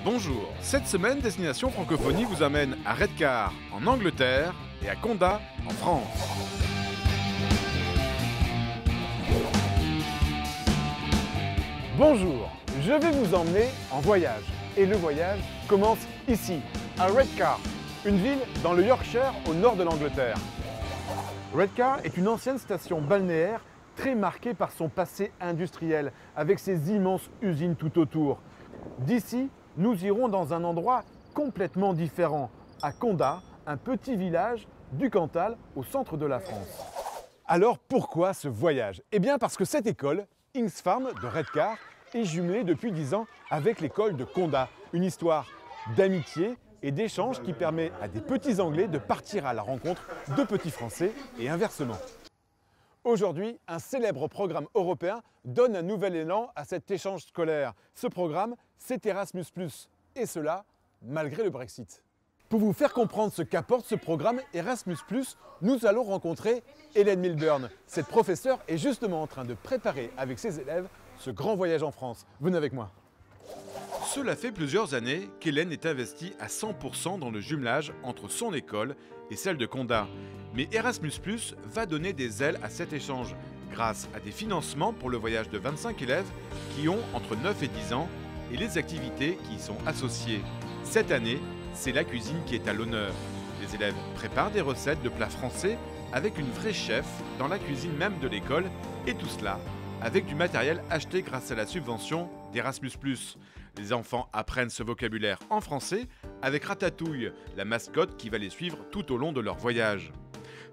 Bonjour, cette semaine, Destination Francophonie vous amène à Redcar, en Angleterre, et à Condat, en France. Bonjour, je vais vous emmener en voyage. Et le voyage commence ici, à Redcar, une ville dans le Yorkshire au nord de l'Angleterre. Redcar est une ancienne station balnéaire très marquée par son passé industriel, avec ses immenses usines tout autour. D'ici, nous irons dans un endroit complètement différent, à Condat, un petit village du Cantal au centre de la France. Alors pourquoi ce voyage? Eh bien parce que cette école, Inksfarm de Redcar, est jumelée depuis 10 ans avec l'école de Condat. Une histoire d'amitié et d'échange qui permet à des petits Anglais de partir à la rencontre de petits Français et inversement. Aujourd'hui, un célèbre programme européen donne un nouvel élan à cet échange scolaire. Ce programme, c'est Erasmus+, et cela malgré le Brexit. Pour vous faire comprendre ce qu'apporte ce programme Erasmus+, nous allons rencontrer Hélène Milburn. Cette professeure est justement en train de préparer avec ses élèves ce grand voyage en France. Venez avec moi. Cela fait plusieurs années qu'Hélène est investie à 100% dans le jumelage entre son école et celle de Condat. Mais Erasmus+ va donner des ailes à cet échange, grâce à des financements pour le voyage de 25 élèves qui ont entre 9 et 10 ans et les activités qui y sont associées. Cette année, c'est la cuisine qui est à l'honneur. Les élèves préparent des recettes de plats français avec une vraie chef dans la cuisine même de l'école, et tout cela avec du matériel acheté grâce à la subvention d'Erasmus+. Les enfants apprennent ce vocabulaire en français avec Ratatouille, la mascotte qui va les suivre tout au long de leur voyage.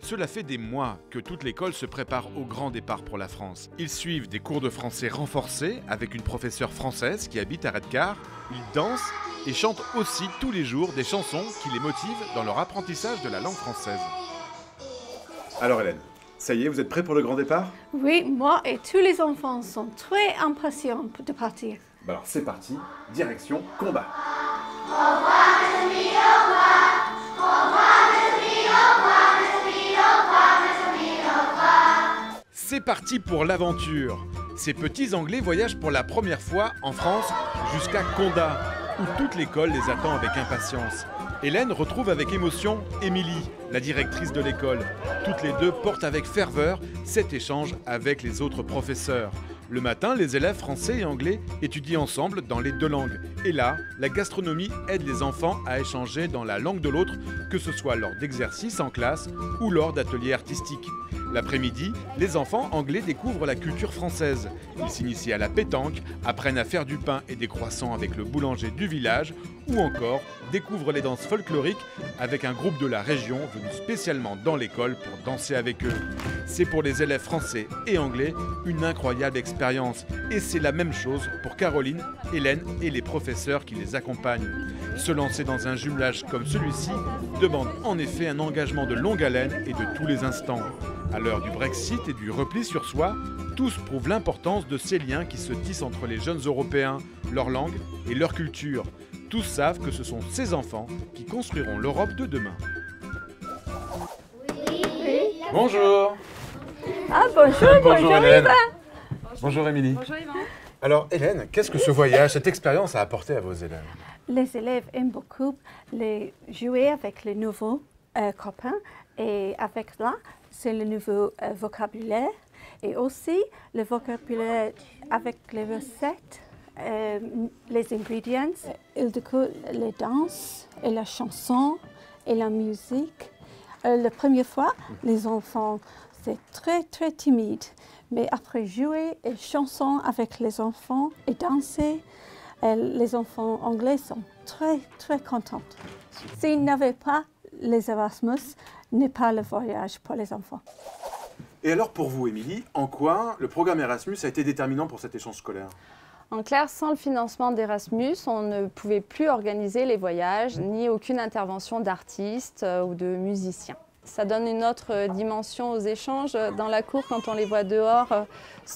Cela fait des mois que toute l'école se prépare au grand départ pour la France. Ils suivent des cours de français renforcés avec une professeure française qui habite à Redcar. Ils dansent et chantent aussi tous les jours des chansons qui les motivent dans leur apprentissage de la langue française. Alors Hélène, ça y est, vous êtes prêts pour le grand départ? Oui, moi et tous les enfants sont très impatients de partir. Alors c'est parti, direction Condat. C'est parti pour l'aventure. Ces petits Anglais voyagent pour la première fois en France jusqu'à Condat, où toute l'école les attend avec impatience. Hélène retrouve avec émotion Émilie, la directrice de l'école. Toutes les deux portent avec ferveur cet échange avec les autres professeurs. Le matin, les élèves français et anglais étudient ensemble dans les deux langues. Et là, la gastronomie aide les enfants à échanger dans la langue de l'autre, que ce soit lors d'exercices en classe ou lors d'ateliers artistiques. L'après-midi, les enfants anglais découvrent la culture française. Ils s'initient à la pétanque, apprennent à faire du pain et des croissants avec le boulanger du village, ou encore découvrent les danses folkloriques avec un groupe de la région venu spécialement dans l'école pour danser avec eux. C'est pour les élèves français et anglais une incroyable expérience, et c'est la même chose pour Caroline, Hélène et les professeurs qui les accompagnent. Se lancer dans un jumelage comme celui-ci demande en effet un engagement de longue haleine et de tous les instants. À l'heure du Brexit et du repli sur soi, tous prouvent l'importance de ces liens qui se tissent entre les jeunes Européens, leur langue et leur culture. Tous savent que ce sont ces enfants qui construiront l'Europe de demain. Bonjour. Ah bonjour, bonjour Hélène. Yvan. Bonjour Émilie. Bonjour Yvan. Alors Hélène, qu'est-ce que ce voyage, cette expérience a apporté à vos élèves? Les élèves aiment beaucoup jouer avec les nouveaux copains, et avec là, c'est le nouveau vocabulaire, et aussi le vocabulaire avec les recettes, les ingrédients. Ils découvrent les danses et la chanson et la musique. La première fois, les enfants, c'est très timide, mais après jouer et chanson avec les enfants et danser, les enfants anglais sont très contents. S'ils n'avaient pas les Erasmus, n'est pas le voyage pour les enfants. Et alors pour vous Émilie, en quoi le programme Erasmus a été déterminant pour cet échange scolaire? En clair, sans le financement d'Erasmus, on ne pouvait plus organiser les voyages, ni aucune intervention d'artistes ou de musiciens. Ça donne une autre dimension aux échanges. Dans la cour, quand on les voit dehors,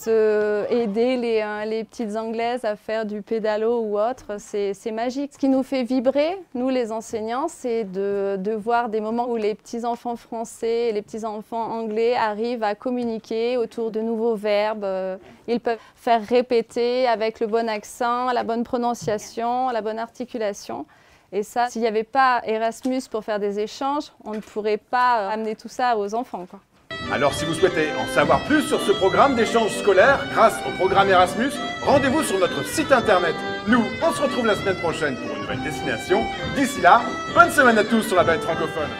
aider les petites Anglaises à faire du pédalo ou autre, c'est magique. Ce qui nous fait vibrer, nous les enseignants, c'est de voir des moments où les petits-enfants français et les petits-enfants anglais arrivent à communiquer autour de nouveaux verbes. Ils peuvent faire répéter avec le bon accent, la bonne prononciation, la bonne articulation. Et ça, s'il n'y avait pas Erasmus pour faire des échanges, on ne pourrait pas amener tout ça aux enfants, quoi. Alors si vous souhaitez en savoir plus sur ce programme d'échange scolaire grâce au programme Erasmus, rendez-vous sur notre site internet. Nous, on se retrouve la semaine prochaine pour une nouvelle destination. D'ici là, bonne semaine à tous sur la planète francophone.